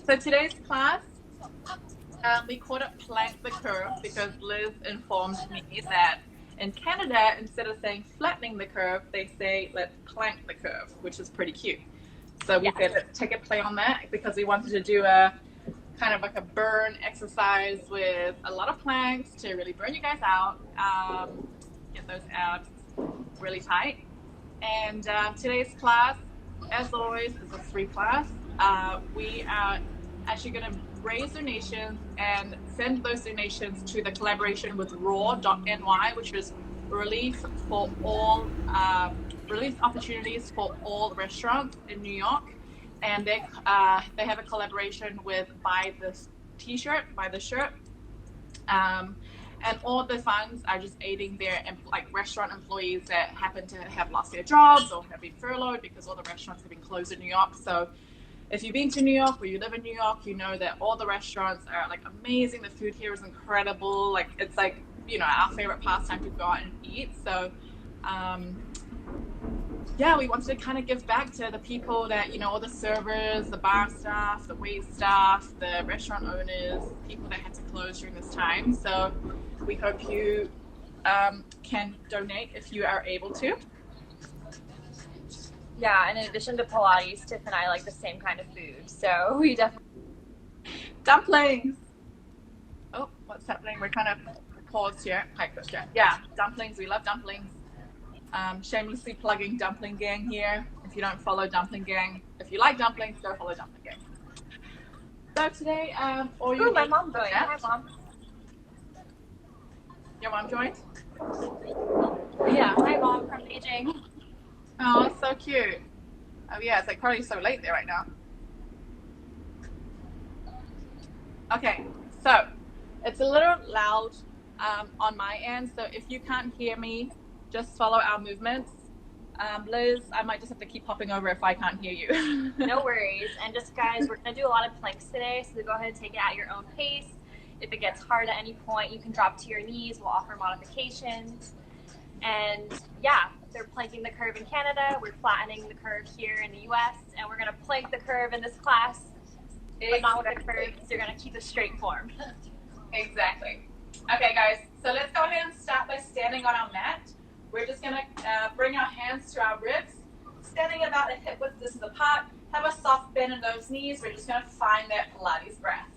So today's class, we called it Plank the Curve because Liz informed me that in Canada, instead of saying flattening the curve, they say let's plank the curve, which is pretty cute. So we said let's take a play on that because we wanted to do a kind of like a burn exercise with a lot of planks to really burn you guys out, get those abs really tight. And today's class, as always, is a free class. We are actually going to raise donations and send those donations to the collaboration with raw.ny, which is relief for all relief opportunities for all restaurants in New York. And they have a collaboration with Buy This T-shirt, Buy the Shirt. And all the funds are just aiding their like restaurant employees that happen to have lost their jobs or have been furloughed because all the restaurants have been closed in New York. So if you've been to New York or you live in New York, you know that all the restaurants are like amazing. The food here is incredible. Like it's like, you know, our favorite pastime to go out and eat. So yeah, we wanted to kind of give back to the people that, you know, all the servers, the bar staff, the wait staff, the restaurant owners, people that had to close during this time. So we hope you can donate if you are able to. Yeah, and in addition to Pilates, Tiff and I like the same kind of food, so we definitely... Dumplings! Oh, what's happening? We're kind of paused here. Hi, Christian. Yeah, dumplings. We love dumplings. Shamelessly plugging Dumpling Gang here. If you don't follow Dumpling Gang, if you like dumplings, go follow Dumpling Gang. So today, all you my mom joined. Hi, Mom. Your mom joined? Yeah, my mom from Beijing. Oh, it's so cute. Oh yeah, it's like probably so late there right now. Okay, so it's a little loud on my end, so if you can't hear me, just follow our movements. Liz, I might just have to keep popping over if I can't hear you. No worries. And just guys, we're going to do a lot of planks today, so go ahead and take it at your own pace. If it gets hard at any point, you can drop to your knees. We'll offer modifications. And yeah, they're planking the curve in Canada. We're flattening the curve here in the US, and we're going to plank the curve in this class. But not with the curves. You're going to keep a straight form. Exactly. Okay, guys, so let's go ahead and start by standing on our mat. We're just going to bring our hands to our ribs, standing about a hip width distance apart. Have a soft bend in those knees. We're just going to find that Pilates breath.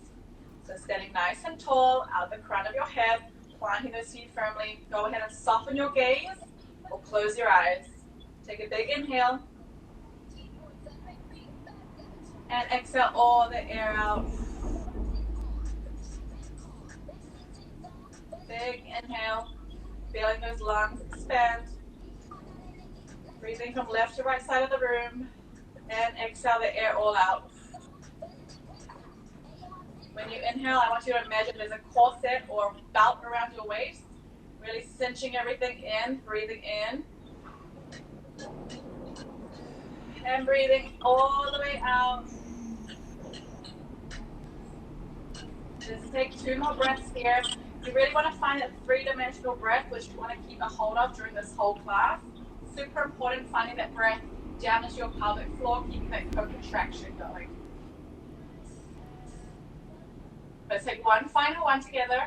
So standing nice and tall, out of the crown of your head, planting those feet firmly. Go ahead and soften your gaze or close your eyes. Take a big inhale. And exhale all the air out. Big inhale. Feeling those lungs expand. Breathing from left to right side of the room. And exhale the air all out. When you inhale, I want you to imagine there's a corset or belt around your waist. Really cinching everything in, breathing in. And breathing all the way out. Just take 2 more breaths here. You really want to find that 3-dimensional breath, which you want to keep a hold of during this whole class. Super important finding that breath down into your pelvic floor, keeping that co-contraction going. Let's take one final one together.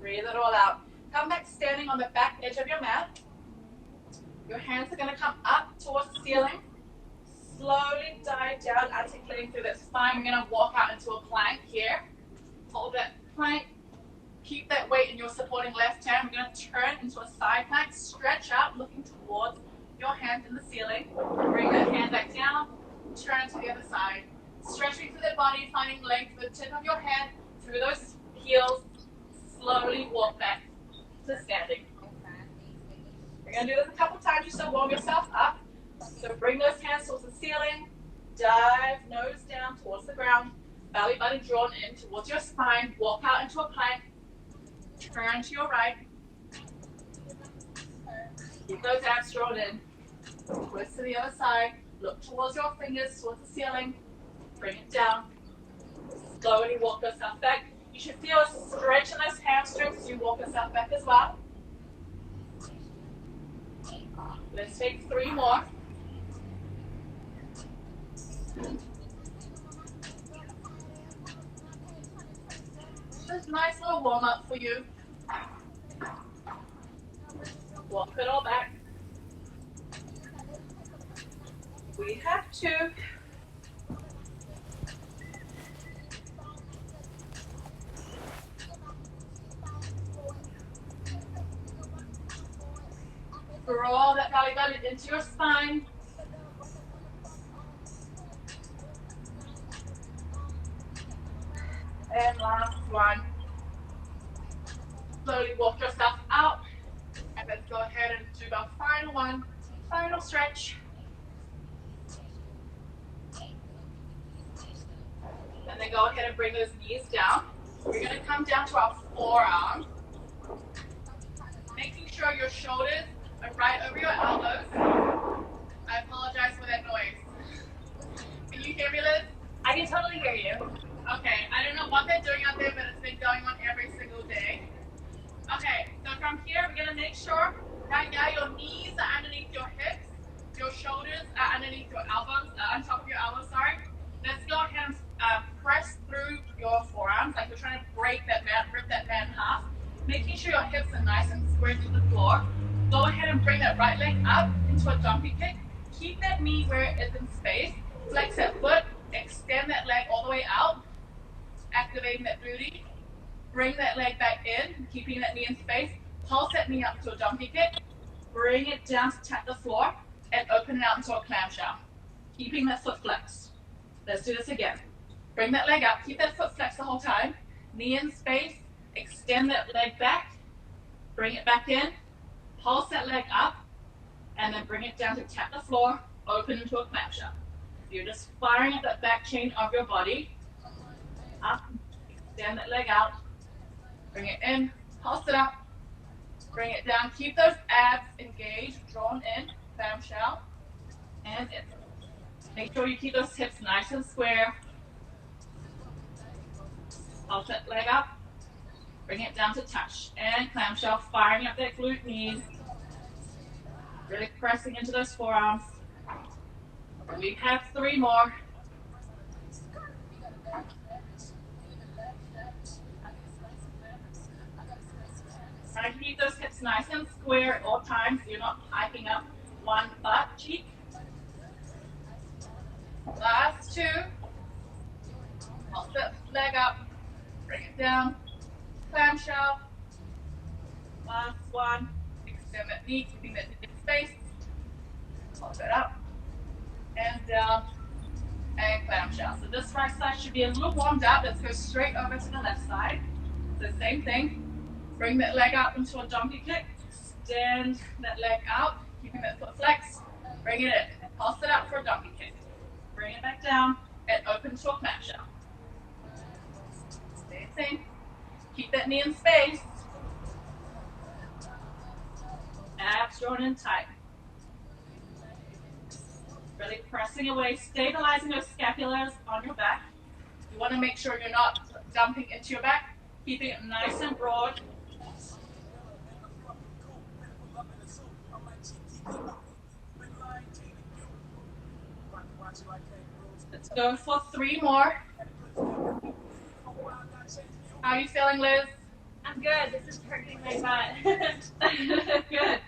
Breathe it all out. Come back standing on the back edge of your mat. Your hands are going to come up towards the ceiling. Slowly dive down, articulating through that spine. We're going to walk out into a plank here. Hold that plank. Keep that weight in your supporting left hand. We're going to turn into a side plank. Stretch out, looking towards your hand in the ceiling. Bring that hand back down. Turn to the other side. Stretching through the body, finding length with the tip of your head through those heels. Slowly walk back to standing. We're going to do this a couple times just to warm yourself up. So bring those hands towards the ceiling. Dive nose down towards the ground. Belly button drawn in towards your spine. Walk out into a plank. Turn to your right. Keep those abs drawn in. Twist to the other side. Look towards your fingers, towards the ceiling. Bring it down. Slowly walk yourself back. You should feel a stretch in those hamstrings as you walk yourself back as well. Let's take 3 more. Just nice little warm up for you. Walk it all back. We have 2. Draw that belly button into your spine. And last one. Slowly walk yourself out. And let's go ahead and do the final one. Final stretch. And then go ahead and bring those knees down. We're going to come down to our forearms. Making sure your shoulders are right over your elbows. I apologize for that noise. Can you hear me, Liz? I can totally hear you. Okay, I don't know what they're doing out there, but it's been going on every single day. Okay, so from here, we're going to make sure right now your knees are underneath your hips, your shoulders are underneath your elbows, on top of your elbows, sorry. Let's go ahead and press through your forearms, like you're trying to break that mat, rip that mat in half. Making sure your hips are nice and square to the floor. Go ahead and bring that right leg up into a jumpy kick. Keep that knee where it is in space. Flex that foot, extend that leg all the way out, activating that booty. Bring that leg back in, keeping that knee in space. Pulse that knee up to a jumpy kick. Bring it down to tap the floor and open it out into a clamshell. Keeping that foot flexed. Let's do this again. Bring that leg up. Keep that foot flexed the whole time. Knee in space. Extend that leg back. Bring it back in. Pulse that leg up. And then bring it down to tap the floor. Open into a clamshell. So you're just firing up that back chain of your body. Up. Extend that leg out. Bring it in. Pulse it up. Bring it down. Keep those abs engaged, drawn in. Clamshell. And in. Make sure you keep those hips nice and square. Pulse that leg up. Bring it down to touch. And clamshell, firing up that glute knees. Really pressing into those forearms. We have 3 more. Try to keep those hips nice and square at all times so you're not hiking up one butt cheek. Last 2. Pulse that leg up. Bring it down. Clamshell. Last 1. Extend that knee, keeping that knee in space. Pulse it up. And down. And clamshell. So this right side should be a little warmed up. Let's go straight over to the left side. So same thing. Bring that leg up into a jumpy kick. Extend that leg out, keeping that foot flexed. Bring it in. Pulse it up for a jumpy kick. Bring it back down and open to a clamshell. Same thing. Keep that knee in space. Abs drawn in tight. Really pressing away, stabilizing those scapulars on your back. You want to make sure you're not dumping into your back, keeping it nice and broad. Let's go for 3 more. How are you feeling, Liz? I'm good. This is hurting my butt. Good.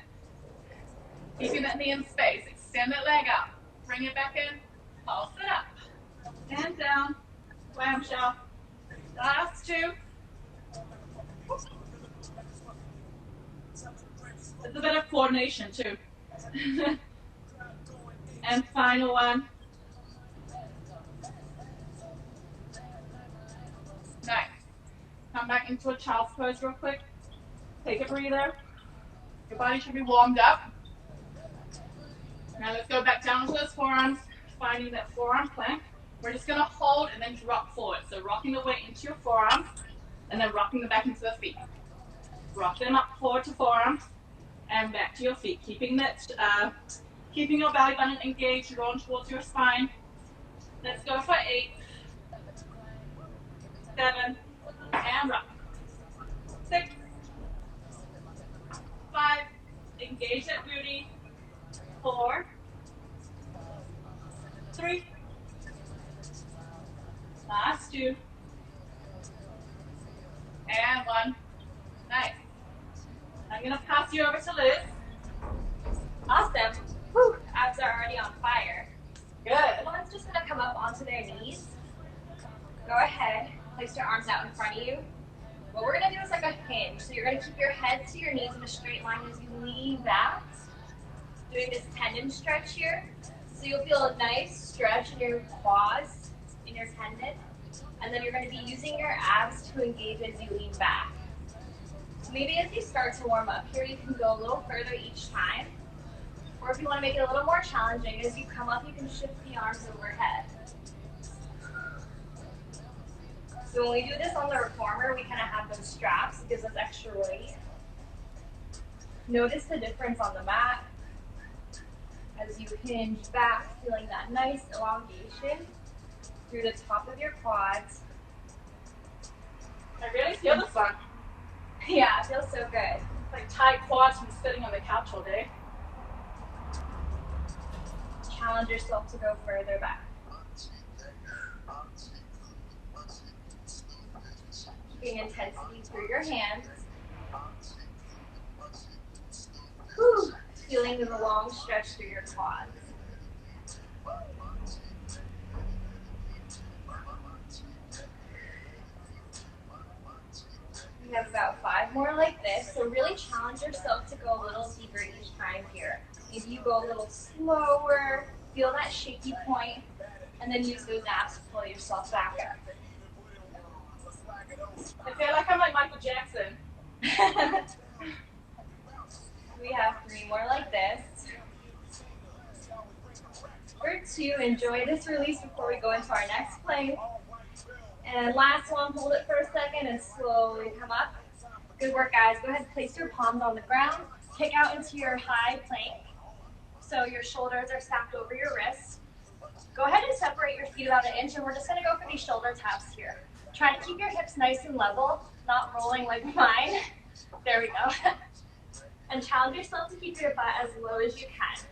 Keeping that knee in space. Extend that leg out. Bring it back in. Pulse it up. And down. Clamshell. Last 2. It's a bit of coordination too. And final one. Nice. Come back into a child's pose real quick. Take a breather. Your body should be warmed up. Now let's go back down to those forearms, finding that forearm plank. We're just going to hold and then drop forward. So rocking the weight into your forearms and then rocking them back into the feet. Rock them up forward to forearms and back to your feet. Keeping your belly button engaged, drawn towards your spine. Let's go for 8, 7, and rock. 6, 5, engage that booty. 4, 3, last 2, and 1. Nice. I'm going to pass you over to Liz. Awesome. Whew, abs are already on fire. Good. Everyone's just gonna come up onto their knees. Go ahead, place your arms out in front of you. What we're gonna do is like a hinge. So you're gonna keep your head to your knees in a straight line as you lean back. Doing this tendon stretch here. So you'll feel a nice stretch in your quads, in your tendon. And then you're gonna be using your abs to engage as you lean back. So maybe as you start to warm up here, you can go a little further each time. Or if you want to make it a little more challenging, as you come up, you can shift the arms overhead. So when we do this on the reformer, we kind of have those straps. It gives us extra weight. Notice the difference on the mat as you hinge back, feeling that nice elongation through the top of your quads. I really feel this one. Yeah, it feels so good. It's like tight quads from sitting on the couch all day. Challenge yourself to go further back. Keeping intensity through your hands. Whew. Feeling the long stretch through your quads. We have about 5 more like this, so really challenge yourself to go a little deeper each time here. Maybe you go a little slower, feel that shaky point, and then use those abs to pull yourself back up. I feel like I'm like Michael Jackson. We have 3 more like this. Or 2, enjoy this release before we go into our next plank. And last one, hold it for a second and slowly come up. Good work, guys. Go ahead and place your palms on the ground. Kick out into your high plank. So your shoulders are stacked over your wrists. Go ahead and separate your feet about 1 inch, and we're just gonna go for these shoulder taps here. Try to keep your hips nice and level, not rolling like mine. There we go. And challenge yourself to keep your butt as low as you can.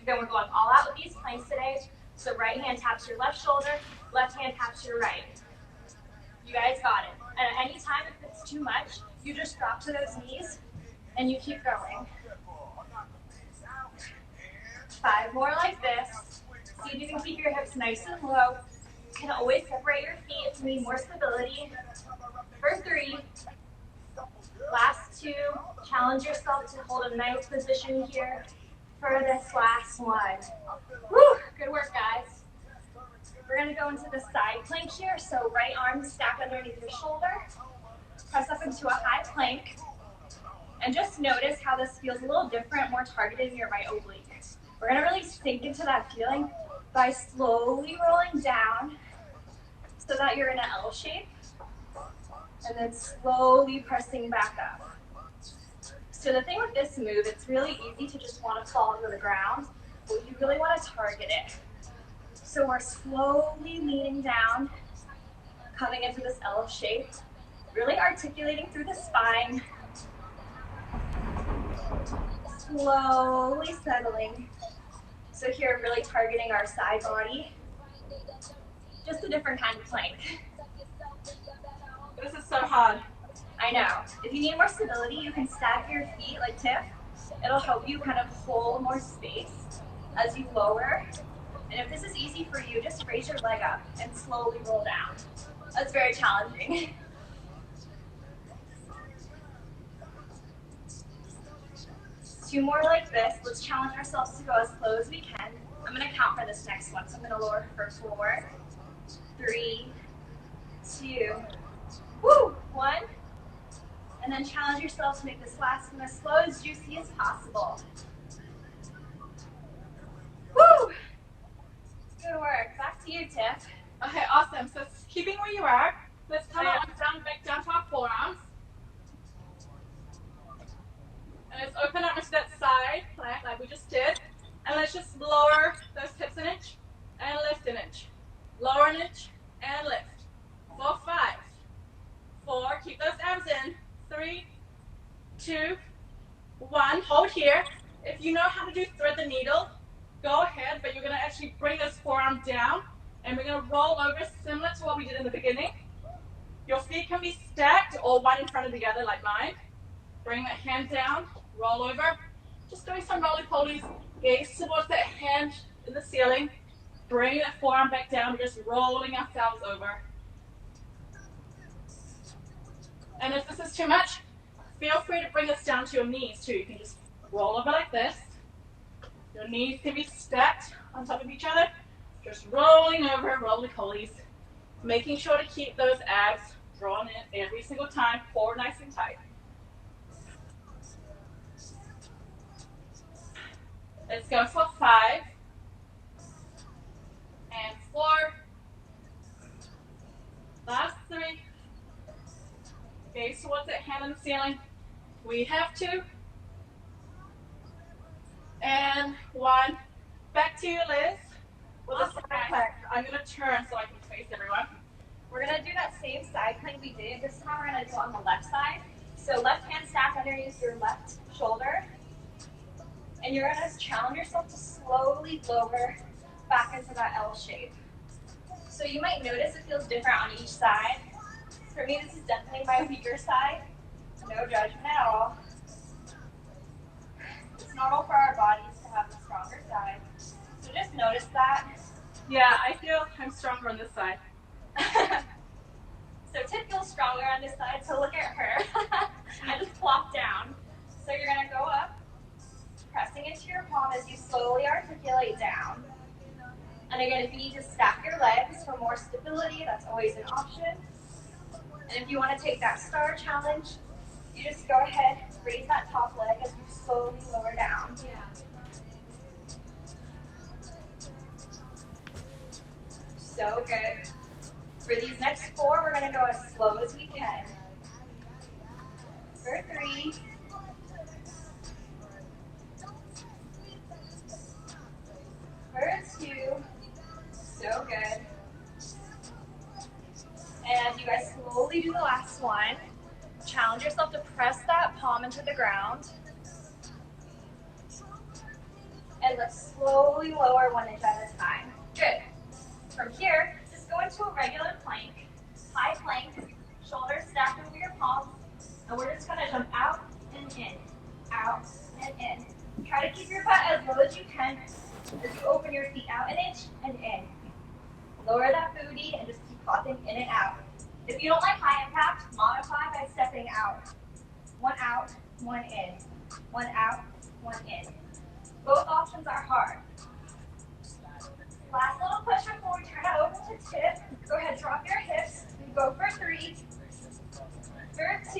Again, we're going all out with these planks today. So right hand taps your left shoulder, left hand taps your right. You guys got it. And at any time, if it's too much, you just drop to those knees and you keep going. 5 more like this. See if you can keep your hips nice and low. You can always separate your feet if you need more stability. For 3. Last 2. Challenge yourself to hold a nice position here for this last one. Woo! Good work, guys. We're going to go into the side plank here. So right arm stacked underneath your shoulder. Press up into a high plank. And just notice how this feels a little different, more targeted in your right oblique. We're going to really sink into that feeling by slowly rolling down so that you're in an L shape. And then slowly pressing back up. So the thing with this move, it's really easy to just want to fall into the ground, but you really want to target it. So we're slowly leaning down, coming into this L shape, really articulating through the spine, slowly settling. So here, really targeting our side body, just a different kind of plank. This is so hard. I know. If you need more stability, you can stack your feet like Tiff. It'll help you kind of hold more space as you lower. And if this is easy for you, just raise your leg up and slowly roll down. That's very challenging. Two more like this. Let's challenge ourselves to go as slow as we can. I'm going to count for this next one. So I'm going to lower for 4, 3, 2, woo, 1. And then challenge yourself to make this last one as slow as juicy as possible. Woo! Good work. Back to you, Tiff. Okay, awesome. So keeping where you are, let's come on down, back down to our forearms. And let's open up into that side plank like we just did. And let's just lower those hips an inch and lift an inch. Lower an inch and lift. 4, 5, 4, keep those abs in. 3, 2, 1, hold here. If you know how to do thread the needle, actually bring this forearm down, and we're going to roll over similar to what we did in the beginning. Your feet can be stacked or one in front of the other like mine. Bring that hand down, roll over. Just doing some roly-polies, gaze towards that hand in the ceiling. Bring that forearm back down, we're just rolling ourselves over. And if this is too much, feel free to bring this down to your knees too. You can just roll over like this. Your knees can be stacked on top of each other. Just rolling over, roly-polies. Making sure to keep those abs drawn in every single time. Core nice and tight. Let's go for 5 and 4. Last 3. Gaze towards that hand on the ceiling. We have 2. And 1. Back to you, Liz. With a side plank. I'm going to turn so I can face everyone. We're going to do that same side plank we did. This time we're going to do it on the left side. So left hand stacked underneath your left shoulder. And you're going to challenge yourself to slowly lower back into that L shape. So you might notice it feels different on each side. For me, this is definitely my weaker side. No judgment at all. It's normal for our bodies to have the stronger side. So just notice that. Yeah, I feel I'm stronger on this side. So Tiff feels stronger on this side, so look at her. I just plopped down. So you're going to go up, pressing into your palm as you slowly articulate down. And again, if you need to stack your legs for more stability, that's always an option. And if you want to take that star challenge, you just go ahead, raise that top leg as you slowly lower down. So good. For these next 4, we're going to go as slow as we can. For 3. For 2. So good. And you guys slowly do the last one. Challenge yourself to press that palm into the ground. And let's slowly lower 1 inch at a time. Good. From here, just go into a regular plank, high plank, shoulders stacked over your palms, and we're just going to jump out and in, out and in. Try to keep your butt as low as you can as you open your feet out an inch and in. Lower that booty and just keep popping in and out. If you don't like high impact, modify by stepping out. 1 out, 1 in. 1 out, 1 in. Both options are hard. Last little push before we turn it over to Tiff. Go ahead, drop your hips. We go for 3, for 2,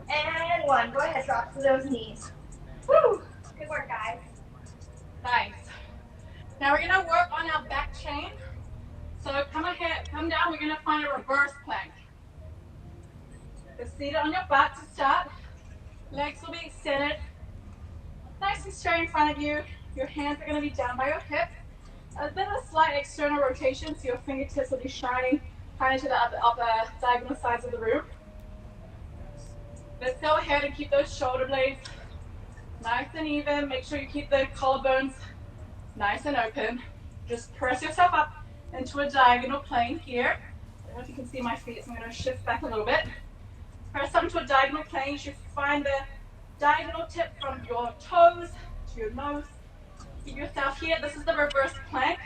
and 1. Go ahead, drop to those knees. Woo! Good work, guys. Nice. Now we're going to work on our back chain. So come ahead, come down. We're going to find a reverse plank. So seated on your butt to start. Legs will be extended. Nice and straight in front of you. Your hands are going to be down by your hips. A bit of a slight external rotation, so your fingertips will be shining kind of to the upper diagonal sides of the room. Let's go ahead and keep those shoulder blades nice and even. Make sure you keep the collarbones nice and open. Just press yourself up into a diagonal plane here. I don't know if you can see my feet, so I'm going to shift back a little bit. Press up into a diagonal plane. You should find the diagonal tip from your toes to your nose. Keep yourself here. This is the reverse plank.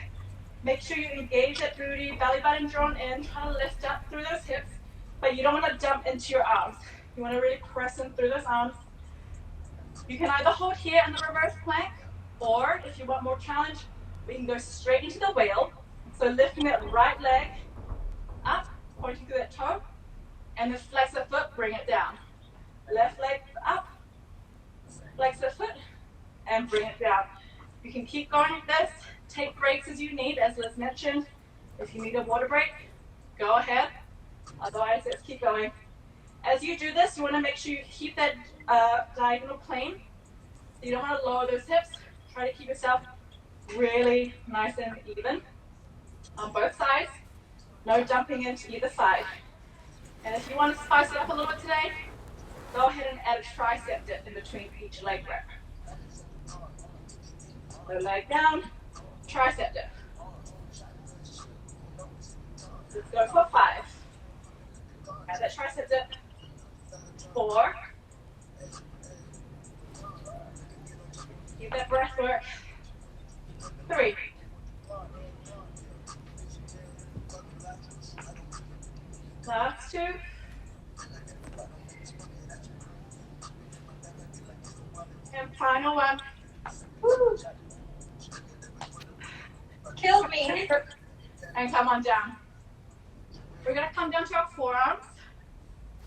Make sure you engage that booty, belly button drawn in, try to lift up through those hips, but you don't want to dump into your arms. You want to really press in through those arms. You can either hold here in the reverse plank, or if you want more challenge, we can go straight into the whale. So lifting that right leg up, pointing through that toe, and then flex the foot, bring it down. Left leg up, flex the foot, and bring it down. You can keep going with this. Take breaks as you need, as Liz mentioned. If you need a water break, go ahead. Otherwise, let's keep going. As you do this, you want to make sure you keep that diagonal plane. You don't want to lower those hips. Try to keep yourself really nice and even on both sides. No dumping into either side. And if you want to spice it up a little bit today, go ahead and add a tricep dip in between each leg rep. So leg down, tricep dip. Let's go for 5. Add that tricep dip. 4. Keep that breath work. 3. Last 2. And final 1. Woo. Killed me. And come on down. We're going to come down to our forearms,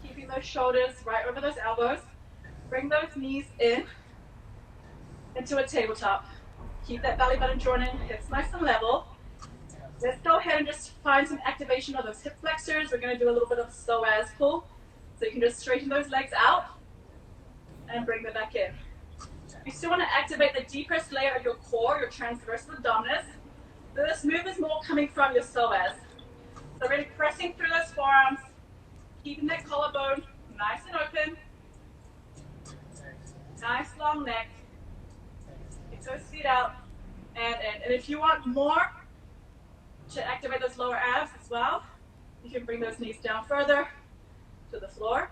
keeping those shoulders right over those elbows. Bring those knees in into a tabletop. Keep that belly button drawn in, hips nice and level. Let's go ahead and just find some activation of those hip flexors. We're going to do a little bit of psoas pull. So you can just straighten those legs out and bring them back in. You still want to activate the deepest layer of your core, your transverse abdominis. So this move is more coming from your psoas. So really pressing through those forearms, keeping that collarbone nice and open. Nice long neck. Keep those feet out and in. And if you want more to activate those lower abs as well, you can bring those knees down further to the floor.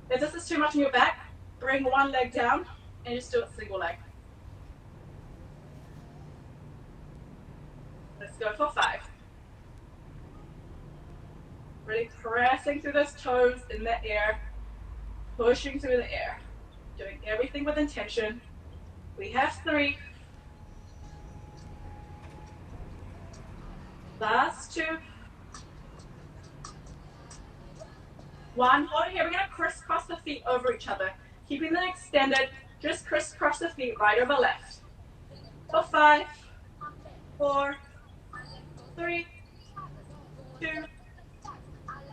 If this is too much on your back, bring one leg down and just do it single leg. Let's go for 5. Really pressing through those toes in the air, pushing through the air, doing everything with intention. We have 3. Last 2. 1. Hold it here. We're going to crisscross the feet over each other. Keeping them extended, just crisscross the feet right over left. For 5, 4, 3, 2,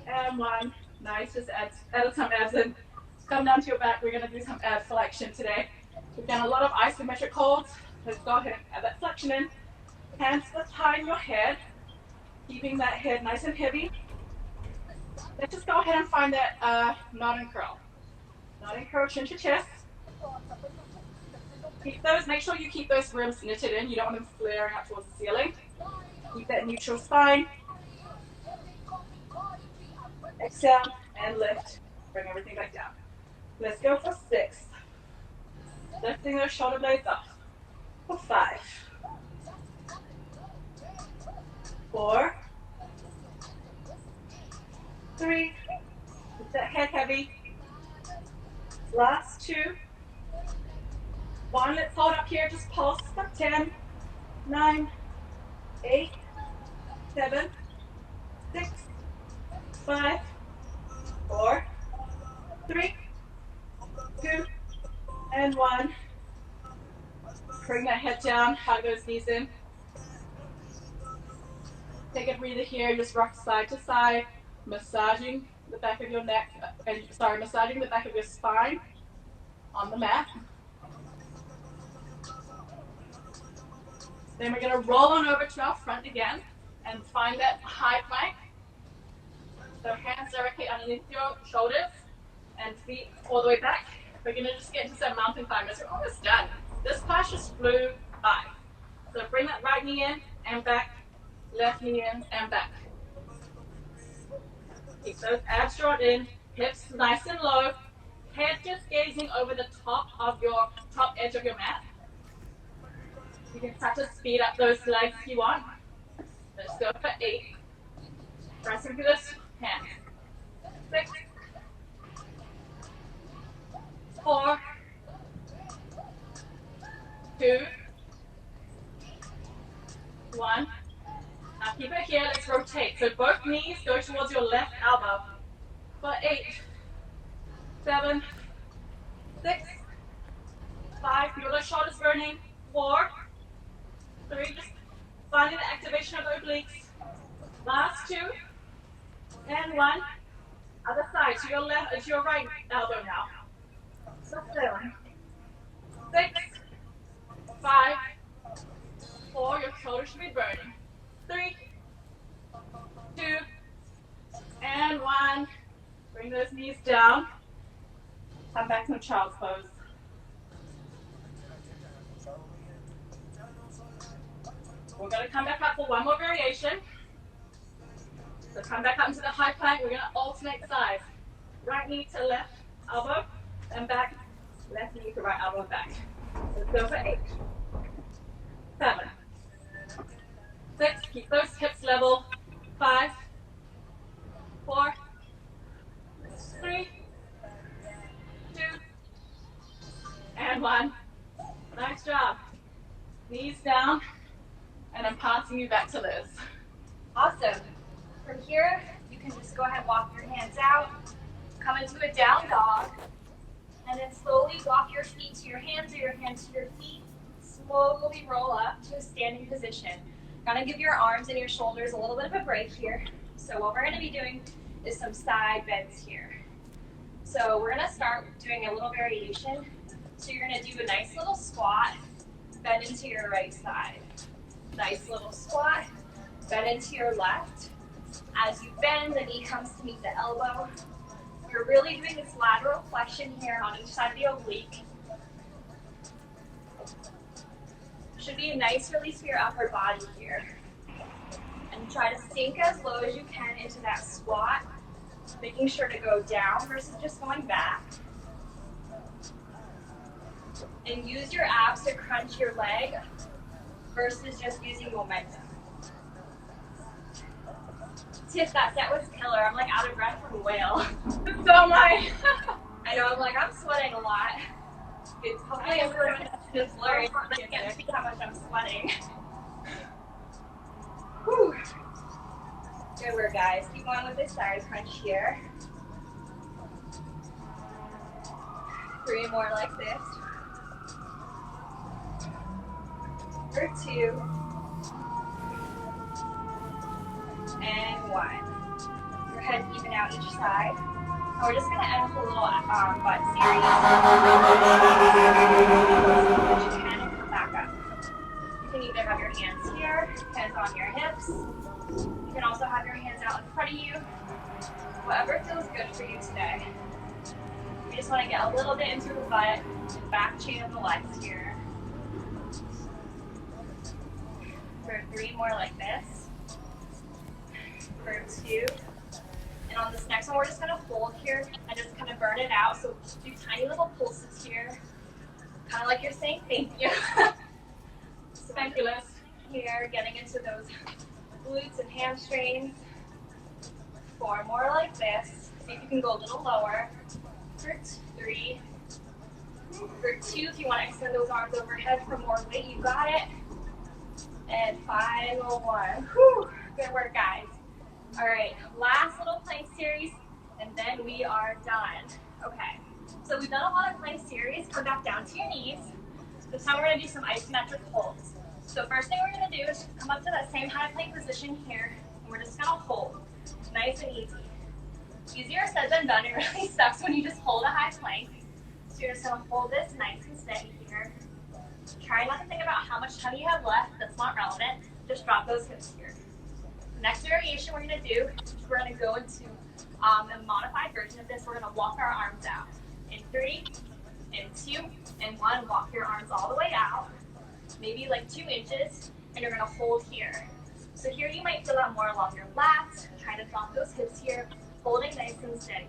and 1. Nice. Just add some abs in. Come down to your back. We're going to do some ab flexion today. We've done a lot of isometric holds. Let's go ahead and add that flexion in. Hands behind your head, keeping that head nice and heavy. Let's just go ahead and find that knot and curl. Knot and curl, chin to chest. Keep those, make sure you keep those ribs knitted in. You don't want them flaring up towards the ceiling. Keep that neutral spine. Exhale and lift. Bring everything back down. Let's go for 6. Lifting those shoulder blades up. For 5. 4. 3. Keep that head heavy. Last 2. 1. Let's hold up here. Just pulse. 10, 9, 8, 7, 6, 5, 4, 3, 2, and 1. Bring that head down. Hug those knees in. Take a breather here. Just rock side to side, massaging the back of your neck. Massaging the back of your spine on the mat. Then we're going to roll on over to our front again and find that high plank. So hands directly underneath your shoulders and feet all the way back. We're going to just get into some mountain climbers. We're almost done. This class just flew by. So bring that right knee in and back, left knee in and back. Keep those abs drawn in, hips nice and low, head just gazing over the top edge of your mat. You can start to speed up those legs if you want. Let's go for 8. Pressing through this hand. 6, 4, 2, 1. Now keep it here. Let's rotate. So both knees go towards your left elbow. For 8, 7, 6, 5. Feel those shoulders burning. 4, 3. Just finding the activation of obliques. Last 2, and 1. Other side to your left, to your right elbow now. So 7, 6, 5, 4. Your shoulders should be burning. 3, 2, and 1. Bring those knees down. Come back to child's pose. we're going to come back up for one more variation. So come back up into the high plank. We're going to alternate sides. Right knee to left elbow and back. Left knee to right elbow and back. So let's go for 8, 7, 6. Keep those hips level. 5, 4, 3, 2, and 1. Nice job. Knees down, and I'm passing you back to Liz. Awesome. From here, you can just go ahead and walk your hands out, come into a down dog, and then slowly walk your feet to your hands or your hands to your feet. Slowly roll up to a standing position. Gonna give your arms and your shoulders a little bit of a break here. So what we're gonna be doing is some side bends here. So we're gonna start doing a little variation. So you're gonna do a nice little squat, bend into your right side. Nice little squat, bend into your left. As you bend, the knee comes to meet the elbow. You're really doing this lateral flexion here on each side of the oblique. Should be a nice release for your upper body here. And try to sink as low as you can into that squat, making sure to go down versus just going back. And use your abs to crunch your leg versus just using momentum. Tiff, that set was killer. I'm like out of breath from whale. So am I. I know, I'm like, I'm sweating a lot. It's hopefully everyone is blurry. I can't see how much I'm sweating. Whew. Good work, guys. Keep going with this side crunch here. 3 more like this. For 2. And 1. Your head even out each side. And we're just going to end with a little butt series. You can and come back up. You can either have your hands here, hands on your hips. You can also have your hands out in front of you. Whatever feels good for you today. We just want to get a little bit into the butt and back chain the legs here. For 3 more like this. For 2. And on this next one, we're just going to hold here and just kind of burn it out. So do tiny little pulses here. Kind of like you're saying thank you. So Thank you, Liz. Here, getting into those glutes and hamstrings. 4 more like this. See if you can go a little lower. For 3. For 2, if you want to extend those arms overhead for more weight, you got it. And final 1. Whew. Good work, guys. All right, last little plank series, and then we are done. Okay, so we've done a lot of plank series. Come back down to your knees. This time we're going to do some isometric holds. So first thing we're going to do is come up to that same high plank position here, and we're just going to hold. Nice and easy. Easier said than done. It really sucks when you just hold a high plank. So you're just going to hold this nice and steady here. Try not to think about how much time you have left. That's not relevant. Just drop those hips here. Next variation we're going to do is we're going to go into a modified version of this. We're going to walk our arms out. In 3, in 2, and 1. Walk your arms all the way out, maybe like 2 inches, and you're going to hold here. So here you might feel that more along your lats. Try to drop those hips here, holding nice and steady.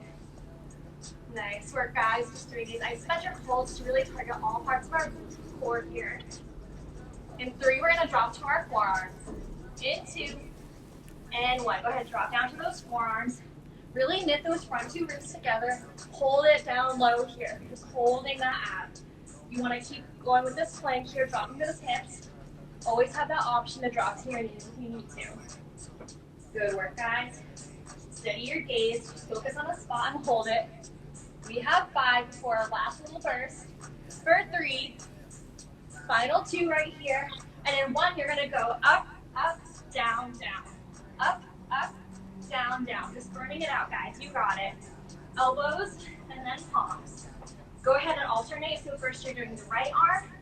Nice work, guys. Just doing these isometric holds to really target all parts of our core here. In 3, we're going to drop to our forearms. In 2, and 1. Go ahead, drop down to those forearms. Really knit those front 2 ribs together. Hold it down low here. Just holding that ab. You want to keep going with this plank here, dropping those hips. Always have that option to drop to your knees if you need to. Good work, guys. Steady your gaze. Just focus on a spot and hold it. We have 5 for our last little burst. For 3, final 2 right here. And in 1, you're going to go up, up, down, down. Up, up, down, down. Just burning it out, guys. You got it. Elbows and then palms. Go ahead and alternate. So first you're doing the right arm,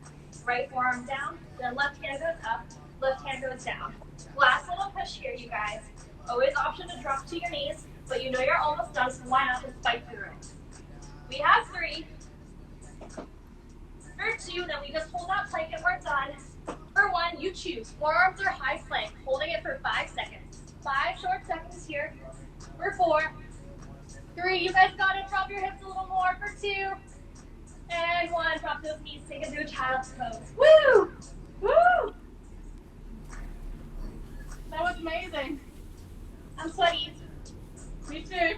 right forearm down, then left hand goes up, left hand goes down. Last little push here, you guys. Always option to drop to your knees, but you know you're almost done, so why not just fight through it? We have 3. For 2, then we just hold that plank and we're done. For 1, you choose. Forearms or high plank, holding it for 5 seconds. 5 short seconds here. For 4, 3, you guys got it. Drop your hips a little more. For 2, and 1. Drop those knees, take it to a child's pose. Woo! Woo! That was amazing. I'm sweaty. Me too.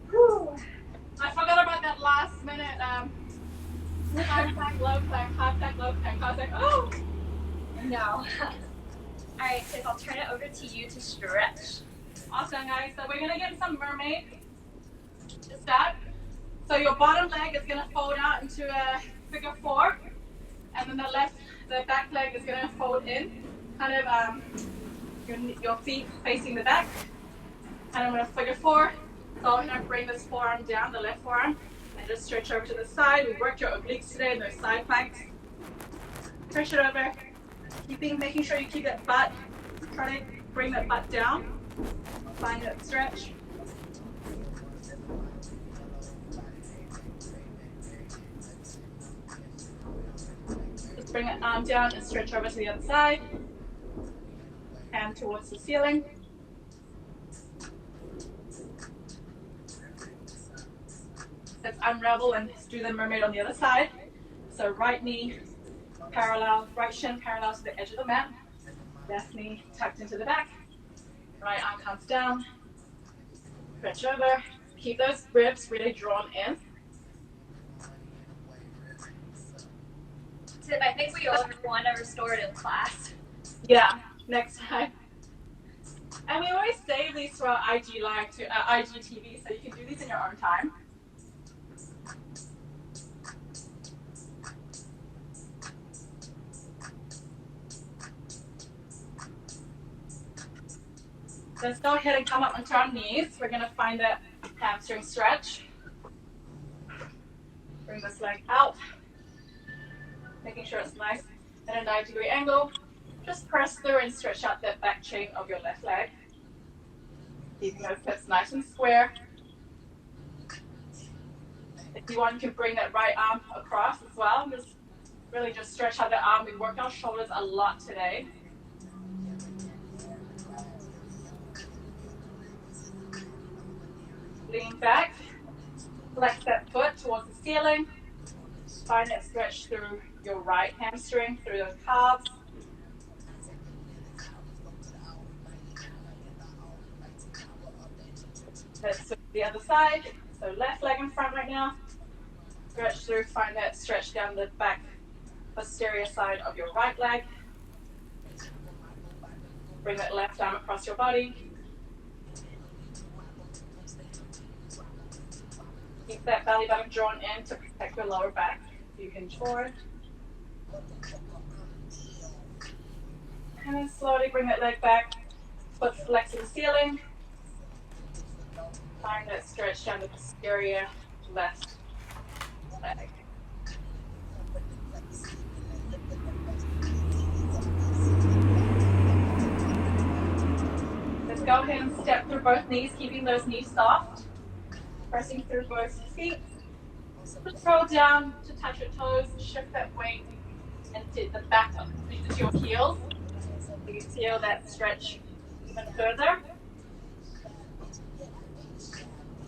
Whew. I forgot about that last minute high plank, low plank, high plank, low plank. I was like, oh. No. Alright, Tiff, I'll turn it over to you to stretch. Awesome, guys. So we're gonna get some mermaid to start. So your bottom leg is gonna fold out into a figure 4, and then the back leg is gonna fold in, kind of your feet facing the back, and I'm gonna figure 4. So I'm gonna bring this forearm down, the left forearm, and just stretch over to the side. We worked your obliques today in those side planks. Push it over, making sure you keep that butt. Try to bring that butt down. Find that stretch. Just bring that arm down and stretch over to the other side. Hand towards the ceiling. Let's unravel and do the mermaid on the other side. So right knee parallel, right shin parallel to the edge of the mat. Left knee tucked into the back. Right arm comes down. Stretch over. Keep those ribs really drawn in. Tiff, I think we all want a restorative class. Yeah, next time. And we always save these for our IG Live to IGTV, so you can do these in your own time. Let's go ahead and come up onto our knees. We're gonna find that hamstring stretch. Bring this leg out, making sure it's nice at a 90-degree angle. Just press through and stretch out that back chain of your left leg. Keeping those hips nice and square. If you want, you can bring that right arm across as well. Really just stretch out the arm. We worked our shoulders a lot today. Lean back, flex that foot towards the ceiling. Find that stretch through your right hamstring, through those calves. Let's switch the other side. So left leg in front right now. Stretch through, find that stretch down the back posterior side of your right leg. Bring that left arm across your body. Keep that belly button drawn in to protect your lower back. You hinge forward. And then slowly bring that leg back. Foot flex to the ceiling. Find that stretch down the posterior left leg. Let's go ahead and step through both knees, keeping those knees soft. Pressing through both feet. Just roll down to touch your toes. Shift that weight into the back of into your heels. You can feel that stretch even further.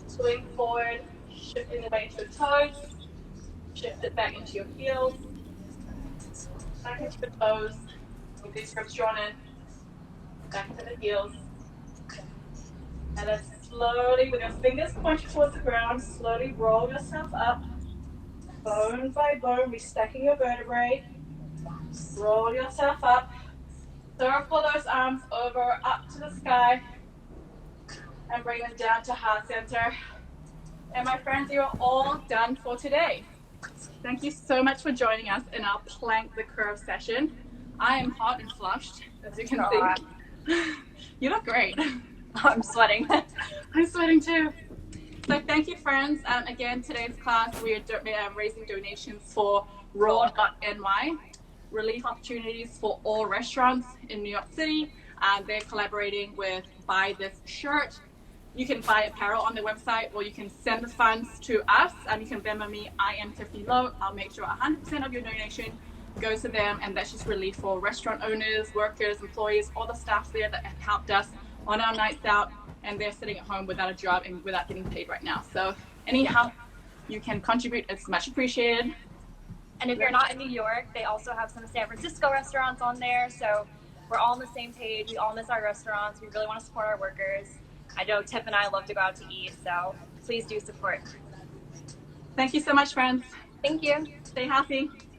Swing forward, shifting the weight to your toes. Shift it back into your heels. Back into your toes. With these ribs drawn in. Back to the heels. And then slowly, with your fingers pointed towards the ground, slowly roll yourself up. Bone by bone, restacking your vertebrae. Roll yourself up. Circle those arms over, up to the sky. And bring them down to heart center. And my friends, you are all done for today. Thank you so much for joining us in our Plank the Curve session. I am hot and flushed, as you can see. You look great. I'm sweating. I'm sweating too. So thank you, friends. Again, today's class, we are raising donations for Raw.ny, relief opportunities for all restaurants in New York City. They're collaborating with Buy This Shirt. You can buy apparel on the website, or you can send the funds to us. You can Venmo me, I am Tiffany Lowe. I'll make sure 100% of your donation go to them, and that's just relief for restaurant owners, workers, employees, all the staff there that have helped us on our nights out, and they're sitting at home without a job and without getting paid right now. So any help you can contribute, it's much appreciated. And if you're not in New York, they also have some San Francisco restaurants on there. So we're all on the same page. We all miss our restaurants. We really want to support our workers. I know Tiff and I love to go out to eat, so please do support. Thank you so much, friends. Thank you. Stay healthy.